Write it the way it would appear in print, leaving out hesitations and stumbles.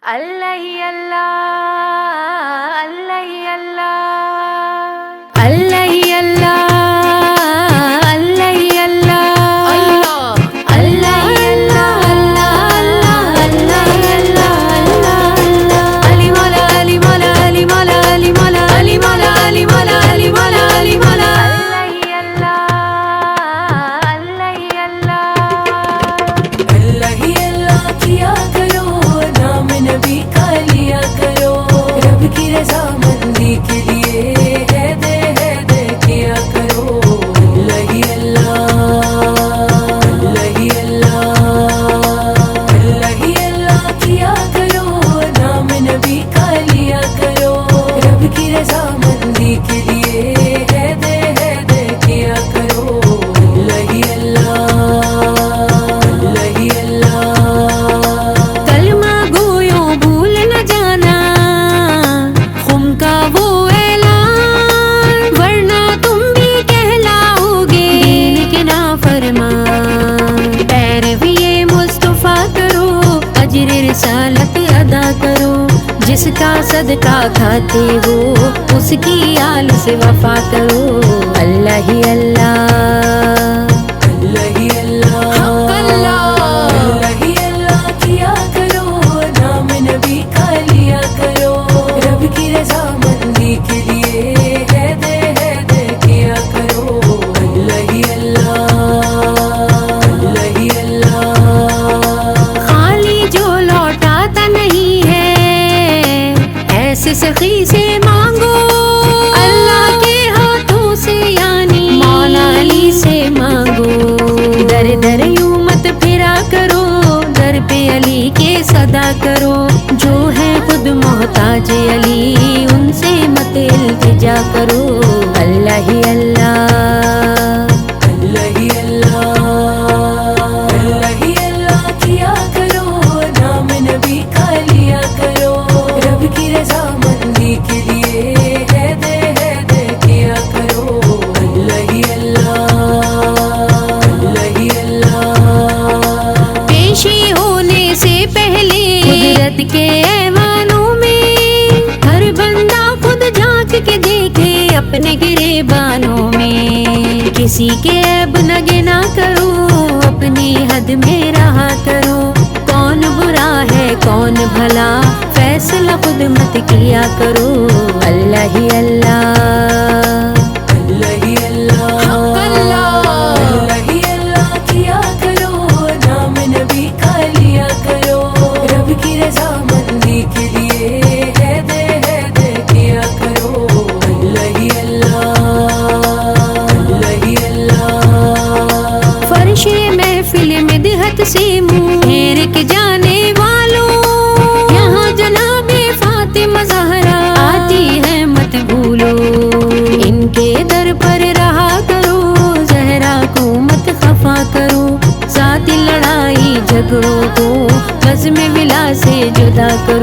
اللہ ہی اللہ، اللہ ہی اللہ، اللہ ہی اللہ، اللہ ہی اللہ، اللہ ہی اللہ، اللہ ہی اللہ، علی مولا علی مولا علی مولا علی مولا علی مولا علی مولا علی مولا علی مولا، اللہ ہی اللہ، اللہ ہی اللہ، اللہ ہی اللہ کیا کرو، نام نبی کا لیا کرو، رب کی رضامندی کے لیے ہے دے کیا کرو۔ اللہ ہی اللہ، اللہ ہی اللہ، اللہ ہی اللہ کیا کرو، نام نبی کا لیا کرو، رب کی رضامندی کے لیے ہے دے کیا کرو۔ اللہ ہی اللہ، کلمہ گویوں بھول نہ جانا خم کا وہ اعلان، ورنہ تم بھی کہلاؤ گے دین کے نافرمان۔ پیروی مصطفیٰ کرو، اجر رسالت ادا کرو، جس کا صدقہ کھاتے ہو اس کی آل سے وفا کرو۔ اللہ ہی اللہ، اللہ ہی اللہ، اللہ ہی اللہ کیا کرو، نام نبی کا لیا کرو، رب کی رضامندی کے لیے ہے دے کیا کرو۔ اللہ ہی اللہ، اللہ ہی اللہ، خالی جو لوٹاتا نہیں ہے ایسے سخی سے مانگو، اللہ کے ہاتھوں سے یعنی مولا علی سے مانگو۔ در در یوں مت پھرا کرو، در پہ علی کے صدا کرو، جو ہے خود محتاج علی ان سے مت التجا کرو۔ اللہ ہی اللہ، اللہ ہی اللہ، اللہ ہی اللہ کیا کرو، نام نبی کا لیا کرو، رب کی رضامندی کے لیے ہے دے کیا کرو۔ اللہ ہی اللہ، اللہ ہی اللہ، پیشی ہونے سے پہلے قدرت کے ایوانوں میں ہر بندہ خود جھانک کے دیکھے اپنے گریبانوں میں۔ کسی کے عیب نہ گنا کرو، اپنی حد میں رہا کرو، کون برا ہے کون بھلا فیصلہ خود مت کیا کرو۔ اللہ ہی اللہ، اللہ ہی اللہ، اللہ ہی اللہ کیا کرو، نام نبی کا لیا کرو، رب کی رضامندی کے لیے ہے دے کیا کرو۔ اللہ ہی اللہ، اللہ ہی اللہ، فرش محفل مدحت سے منہ پھیر کے جانے والوں، یہاں جناب فاطمہ زہرا آتی ہے مت بھولو، ان کے در پر رہا کرو، زہرا کو مت خفا کرو، ذاتی لڑائی جھگڑوں کو بزم ولا سے جدا کرو۔